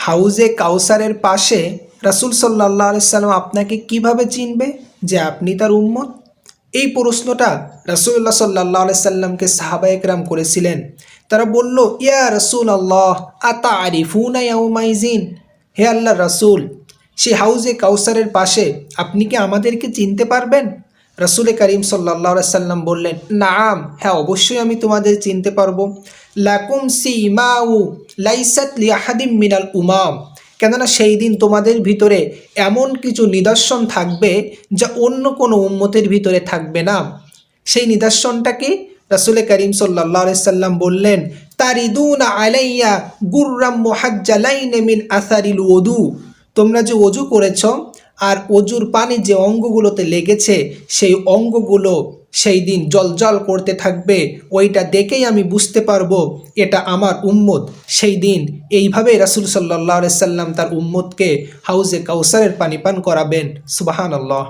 হাউজে কাউসারের পাশে রাসূল সাল্লাল্লাহু আলাইহি সাল্লাম আপনাকে কিভাবে চিনবে যে আপনি তার উম্মত? এই প্রশ্নটা রাসূলুল্লাহ সাল্লাল্লাহু আলাইহি সাল্লামকে সাহাবায়ে কেরাম করেছিলেন। তারা বলল, ইয়া রাসূলাল্লাহ আতারিফুনা ইয়াউমাইজিন, হে আল্লাহর রাসূল, সেই হাউজে কাউসারের পাশে আপনি কি আমাদেরকে চিনতে পারবেন? রাসূল করিম সাল্লাল্লাহু আলাইহি সাল্লাম বললেন, নাম, হ্যাঁ অবশ্যই আমি তোমাদের চিনতে পারবো। লাকুম সিমাউ লাইসাত লিআহাদিম মিনাল উমাম, কেননা সেই দিন তোমাদের ভিতরে এমন কিছু নিদর্শন থাকবে যা অন্য কোনো উম্মতের ভিতরে থাকবে না। সেই নিদর্শনটা কি? রাসূল করিম সাল্লাল্লাহু আলাইহি সাল্লাম বললেন, তারিদুনা আলাইয়া গুররাম মুহাজ্জালাইন মিন আসারিল ওযু, তোমরা যে ওযু করেছ আর ওযুর পানি যে অঙ্গগুলোতে লেগেছে সেই অঙ্গগুলো সেই দিন জলজল করতে থাকবে। ওইটা দেখেই আমি বুঝতে পারবো এটা আমার উম্মত। সেই দিন এইভাবে রাসূল সাল্লাল্লাহু আলাইহি সাল্লাম তার উম্মতকে হাউজে কাউসারের পানি পান করাবেন। সুবহানাল্লাহ।